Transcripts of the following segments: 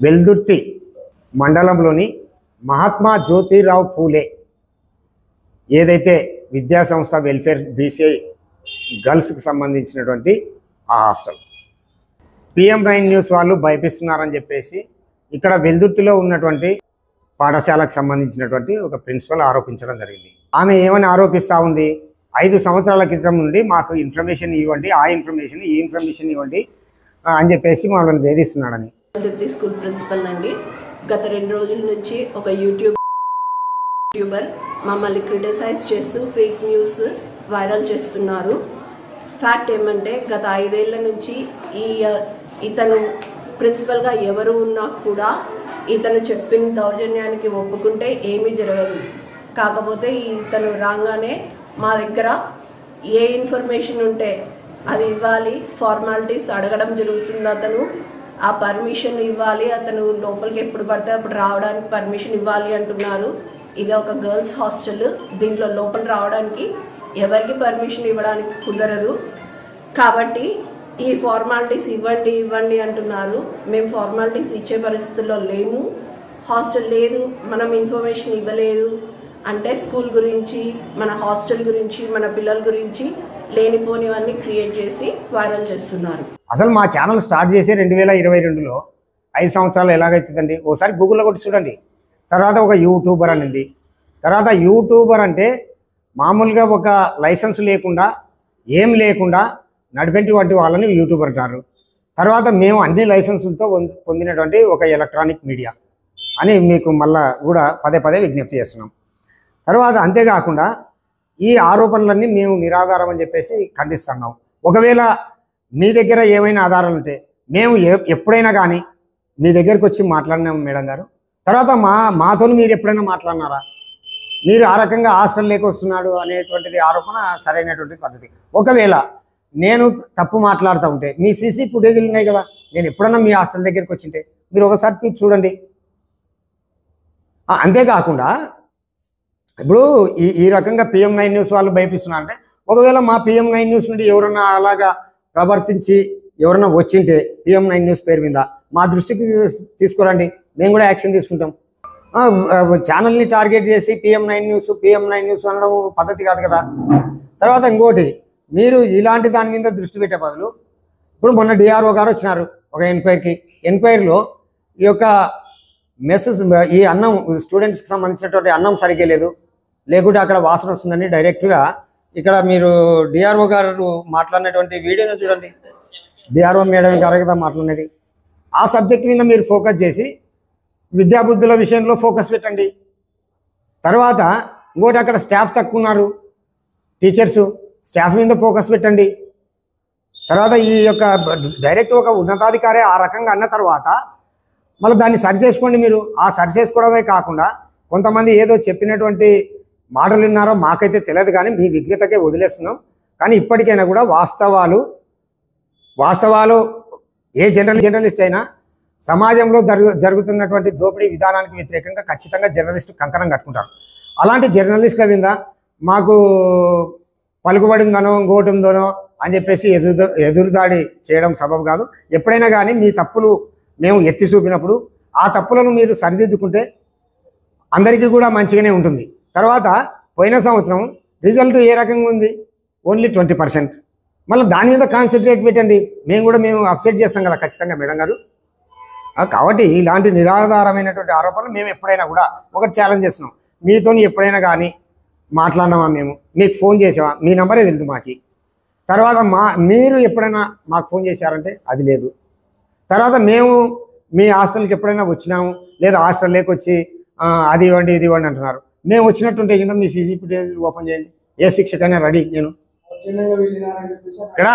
వెల్దుర్తి మండలంలోని మహాత్మా జ్యోతిరావు పూలే ఏదైతే విద్యా సంస్థ వెల్ఫేర్ బీసీఐ గర్ల్స్కి సంబంధించినటువంటి ఆ హాస్టల్ PM9 న్యూస్ వాళ్ళు భయపిస్తున్నారని చెప్పేసి ఇక్కడ వెల్దుర్తిలో ఉన్నటువంటి పాఠశాలకు సంబంధించినటువంటి ఒక ప్రిన్సిపల్ ఆరోపించడం జరిగింది. ఆమె ఏమని ఆరోపిస్తూ ఉంది, 5 సంవత్సరాల క్రితం నుండి మాకు ఇన్ఫర్మేషన్ ఇవ్వండి, ఆ ఇన్ఫర్మేషన్ ఈ ఇన్ఫర్మేషన్ ఇవ్వండి అని చెప్పేసి మమ్మల్ని వేధిస్తున్నాడని. వెల్దుర్తి స్కూల్ ప్రిన్సిపల్ అండి. గత 2 రోజుల నుంచి ఒక యూట్యూబర్ మమ్మల్ని క్రిటిసైజ్ చేస్తూ ఫేక్ న్యూస్ వైరల్ చేస్తున్నారు. ఫ్యాక్ట్ ఏమంటే గత 5 ఏళ్ల నుంచి ఇతను ప్రిన్సిపల్గా ఎవరు ఉన్నా కూడా ఇతను చెప్పిన దౌర్జన్యానికి ఒప్పుకుంటే ఏమీ జరగదు. కాకపోతే ఇతను రాగానే మా దగ్గర ఏ ఇన్ఫర్మేషన్ ఉంటే అది ఇవ్వాలి, ఫార్మాలిటీస్ అడగడం జరుగుతుంది. అతను ఆ పర్మిషన్ ఇవ్వాలి, అతను లోపలికి ఎప్పుడు పడితే అప్పుడు రావడానికి పర్మిషన్ ఇవ్వాలి అంటున్నారు. ఇది ఒక గర్ల్స్ హాస్టల్, దీంట్లో లోపల రావడానికి ఎవరికి పర్మిషన్ ఇవ్వడానికి కుదరదు. కాబట్టి ఈ ఫార్మాలిటీస్ ఇవ్వండి అంటున్నారు. మేము ఫార్మాలిటీస్ ఇచ్చే పరిస్థితుల్లో లేము. హాస్టల్ లేదు, మనం ఇన్ఫర్మేషన్ ఇవ్వలేదు అంటే స్కూల్ గురించి, మన హాస్టల్ గురించి, మన పిల్లల గురించి లేనిపోనివన్నీ క్రియేట్ చేసి వైరల్ చేస్తున్నారు. అసలు మా ఛానల్ స్టార్ట్ చేసి 2022లో 5 సంవత్సరాలు ఎలాగైతుందండి? ఒకసారి గూగుల్లో కొట్టి చూడండి. తర్వాత ఒక యూట్యూబర్ అనింది. తర్వాత యూట్యూబర్ అంటే మామూలుగా ఒక లైసెన్స్ లేకుండా ఏం లేకుండా నడిపెట్టి వాళ్ళని యూట్యూబర్ అంటారు. తర్వాత మేము అన్ని లైసెన్సులతో పొందినటువంటి ఒక ఎలక్ట్రానిక్ మీడియా అని మీకు మళ్ళా కూడా పదే విజ్ఞప్తి చేస్తున్నాం. తర్వాత అంతేకాకుండా ఈ ఆరోపణలన్నీ మేము నిరాధారం అని చెప్పేసి ఖండిస్తున్నాం. ఒకవేళ మీ దగ్గర ఏమైనా ఆధారాలు ఉంటే మేము ఎప్పుడైనా కానీ మీ దగ్గరికి వచ్చి మాట్లాడినాము మేడం గారు. తర్వాత మాతో మీరు ఎప్పుడైనా మాట్లాడినారా? మీరు ఆ రకంగా హాస్టల్ లేకొస్తున్నాడు అనేటువంటిది ఆరోపణ సరైనటువంటి పద్ధతి. ఒకవేళ నేను తప్పు మాట్లాడుతూ ఉంటే మీ సీసీ ఫుటేజీలు ఉన్నాయి కదా, నేను ఎప్పుడన్నా మీ హాస్టల్ దగ్గరికి వచ్చింటే మీరు ఒకసారి చూడండి. అంతేకాకుండా ఇప్పుడు ఈ రకంగా PM9 న్యూస్ వాళ్ళు భయపిస్తున్నారంటే, ఒకవేళ మా PM9 న్యూస్ నుండి ఎవరన్నా అలాగా ప్రవర్తించి ఎవరన్నా వచ్చింటే PM9 న్యూస్ పేరు మీద మా దృష్టికి తీసుకురండి, మేము కూడా యాక్షన్ తీసుకుంటాం. ఛానల్ని టార్గెట్ చేసి PM9 న్యూస్ అనడం పద్ధతి కాదు కదా. తర్వాత ఇంకోటి, మీరు ఇలాంటి దాని మీద దృష్టి పెట్టే బదులు ఇప్పుడు మొన్న DRO గారు వచ్చినారు ఒక ఎంక్వైరీలో ఈ యొక్క మెస్సెస్, ఈ అన్నం స్టూడెంట్స్కి సంబంధించినటువంటి అన్నం సరిగ్గా లేదు, లేకుంటే అక్కడ వాసన వస్తుందని డైరెక్ట్గా ఇక్కడ మీరు DRO గారు మాట్లాడినటువంటి వీడియోని చూడండి. DRO మేడం గారు కదా మాట్లాడినది. ఆ సబ్జెక్ట్ మీద మీరు ఫోకస్ చేసి విద్యాబుద్ధుల విషయంలో ఫోకస్ పెట్టండి. తర్వాత ఇంకోటి, అక్కడ స్టాఫ్ తక్కువ ఉన్నారు, టీచర్సు, స్టాఫ్ మీద ఫోకస్ పెట్టండి. తర్వాత ఈ యొక్క డైరెక్ట్ ఒక ఉన్నతాధికారి ఆ రకంగా అన్న తర్వాత మళ్ళీ దాన్ని సరి చేసుకోండి. మీరు ఆ సరి చేసుకోవడమే కాకుండా కొంతమంది ఏదో చెప్పినటువంటి మాటలు విన్నారో మాకైతే తెలియదు, కానీ మీ విజ్ఞతకే వదిలేస్తున్నాం. కానీ ఇప్పటికైనా కూడా వాస్తవాలు ఏ జర్నలిస్ట్ అయినా సమాజంలో జరుగుతున్నటువంటి దోపిడీ విధానానికి వ్యతిరేకంగా ఖచ్చితంగా జర్నలిస్టు కంకణం కట్టుకుంటారు. అలాంటి జర్నలిస్టుల మీద మాకు పలుకుబడిందనో ఇంకోటి ఉందనో అని చెప్పేసి ఎదురుదాడి చేయడం సబబు కాదు. ఎప్పుడైనా కానీ మీ తప్పులు మేము ఎత్తి చూపినప్పుడు ఆ తప్పులను మీరు సరిదిద్దుకుంటే అందరికీ కూడా మంచిగానే ఉంటుంది. తర్వాత పోయిన సంవత్సరం రిజల్ట్ ఏ రకంగా ఉంది? ఓన్లీ 20%. మళ్ళీ దాని మీద కాన్సన్ట్రేట్ పెట్టండి. మేము అప్సెట్ చేస్తాం కదా ఖచ్చితంగా మేడం గారు. కాబట్టి ఇలాంటి నిరాధారమైనటువంటి ఆరోపణలు మేము ఎప్పుడైనా కూడా ఒకటి ఛాలెంజ్ చేస్తున్నాం. మీతో ఎప్పుడైనా కానీ మాట్లాడినామా, మేము మీకు ఫోన్ చేసామా, మీ నెంబరే తెలుసు మాకు. తర్వాత మీరు ఎప్పుడైనా మాకు ఫోన్ చేశారంటే అది లేదు. తర్వాత మేము మీ హాస్టల్కి ఎప్పుడైనా వచ్చినాము, లేదా హాస్టల్ లేకొచ్చి అది ఇవ్వండి ఇది ఇవ్వండి అంటున్నారు. మేము వచ్చినట్టుంటే కింద మీ సీసీ ఫుటేజ్ ఓపెన్ చేయండి, ఏ శిక్షకైనా రెడీ. నేను ఇక్కడ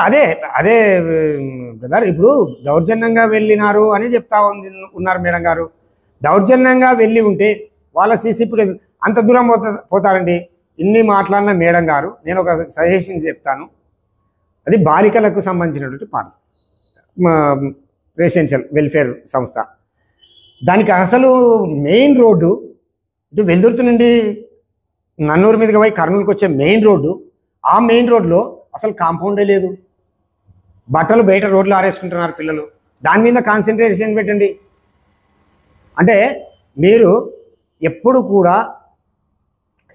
అదే బ్రదర్, ఇప్పుడు దౌర్జన్యంగా వెళ్ళినారు అని చెప్తా ఉన్నారు మేడం గారు. దౌర్జన్యంగా వెళ్ళి ఉంటే వాళ్ళ సీసీ ఫుటేజ్ అంత దూరం పోతారండి. ఇన్ని మాట్లాడిన మేడం గారు, నేను ఒక సజెషన్ చెప్తాను. అది బాలికలకు సంబంధించినటువంటి పాఠశాల, రెసిడెన్షియల్ వెల్ఫేర్ సంస్థ. దానికి అసలు మెయిన్ రోడ్డు ఇటు వెల్దుర్తి నుండి నన్నూరు మీదుగా పోయి కర్నూలుకి వచ్చే మెయిన్ రోడ్డు, ఆ మెయిన్ రోడ్లో అసలు కాంపౌండే లేదు. బట్టలు బయట రోడ్లు ఆరేసుకుంటున్నారు పిల్లలు. దాని మీద కాన్సన్ట్రేషన్ పెట్టండి. అంటే మీరు ఎప్పుడు కూడా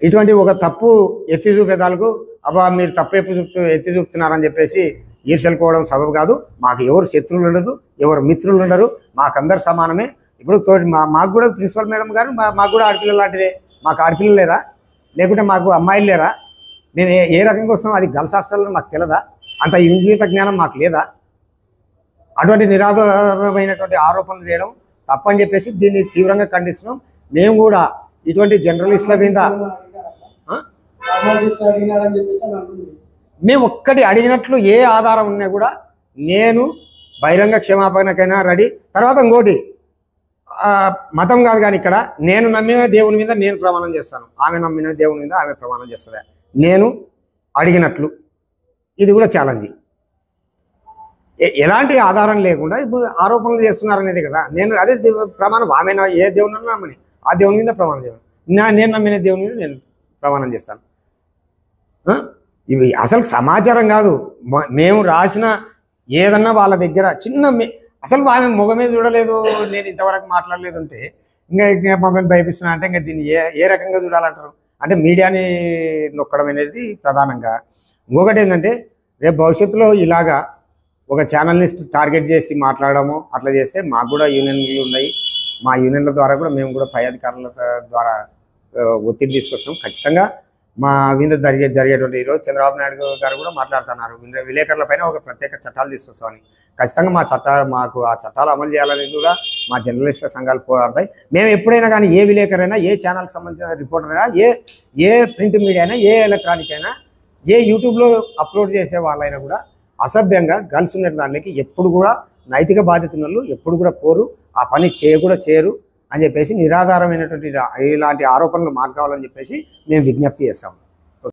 ఇటువంటి ఒక తప్పు ఎత్తి చూపేదాలకు అబ్బా మీరు తప్పు ఎత్తి చూపుతున్నారని చెప్పేసి ఈర్షలుకోవడం సబబు కాదు. మాకు ఎవరు శత్రువులు ఉండరు, ఎవరు మిత్రులు ఉండరు, మాకందరు సమానమే. ఇప్పుడు మాకు కూడా ప్రిన్సిపల్ మేడం గారు మాకు కూడా ఆడపిల్లలు లాంటిదే. మాకు ఆడపిల్లలు లేరా, లేకుంటే మాకు అమ్మాయిలు లేరా? మేము ఏ రకంగా వస్తాం అది గర్ల్స్ హాస్టల్లో మాకు తెలియదా? అంత ఇంగిత జ్ఞానం మాకు లేదా? అటువంటి నిరాధారమైనటువంటి ఆరోపణలు చేయడం తప్పని చెప్పేసి దీన్ని తీవ్రంగా ఖండిస్తున్నాం. మేము కూడా ఇటువంటి జర్నలిస్టుల మీద మేము ఒక్కటి అడిగినట్లు ఏ ఆధారం ఉన్నా కూడా నేను బహిరంగ క్షమాపణకైనా రెడీ. తర్వాత ఇంకోటి మతం కాదు కానీ ఇక్కడ నేను నమ్మిన దేవుని మీద నేను ప్రమాణం చేస్తాను, ఆమె నమ్మిన దేవుని మీద ఆమె ప్రమాణం చేస్తుంది. నేను అడిగినట్లు ఇది కూడా ఛాలెంజ్. ఎలాంటి ఆధారం లేకుండా ఇప్పుడు ఆరోపణలు చేస్తున్నారనేది కదా. నేను అదే ప్రమాణం, ఆమె ఏ దేవుని నమ్మని ఆ దేవుని మీద ప్రమాణం చేయను, నేను నమ్మిన దేవుని మీద నేను ప్రమాణం చేస్తాను. ఇవి అసలు సమాచారం కాదు. మేము రాసిన ఏదన్నా వాళ్ళ దగ్గర చిన్న అసలు ఆమె ముఖమే చూడలేదు, నేను ఇంతవరకు మాట్లాడలేదు అంటే ఇంకా మమ్మల్ని భయపిస్తున్నా అంటే ఇంకా దీన్ని ఏ రకంగా చూడాలంటారు? అంటే మీడియాని నొక్కడం అనేది ప్రధానంగా. ఇంకొకటి ఏంటంటే రేపు భవిష్యత్తులో ఇలాగా ఒక ఛానల్ని టార్గెట్ చేసి మాట్లాడము అట్లా చేస్తే మాకు కూడా యూనియన్లు ఉన్నాయి. మా యూనియన్ల ద్వారా కూడా మేము కూడా పై అధికారుల ద్వారా ఒత్తిడి తీసుకొస్తాం. ఖచ్చితంగా మా మీద జరిగేటువంటి ఈరోజు చంద్రబాబు నాయుడు గారు కూడా మాట్లాడుతున్నారు, విలేకరుల పైన ఒక ప్రత్యేక చట్టాలు తీసుకొస్తామని. ఖచ్చితంగా మాకు ఆ చట్టాలు అమలు చేయాలని కూడా మా జర్నలిస్టుల సంఘాలు పోరాడతాయి. మేము ఎప్పుడైనా కానీ ఏ విలేకరైనా, ఏ ఛానల్కి సంబంధించిన రిపోర్టర్ అయినా, ఏ ప్రింట్ మీడియా అయినా, ఏ ఎలక్ట్రానిక్ అయినా, ఏ యూట్యూబ్లో అప్లోడ్ చేసే వాళ్ళైనా కూడా అసభ్యంగా గర్ల్స్ ఉన్న దానికి ఎప్పుడు కూడా నైతిక బాధ్యత ఉన్న వాళ్ళు ఎప్పుడు కూడా పోరు, ఆ పని చేయరు అని చెప్పేసి నిరాధారమైనటువంటి ఇలాంటి ఆరోపణలు మానుకోవాలని చెప్పేసి మేము విజ్ఞప్తి చేస్తాం.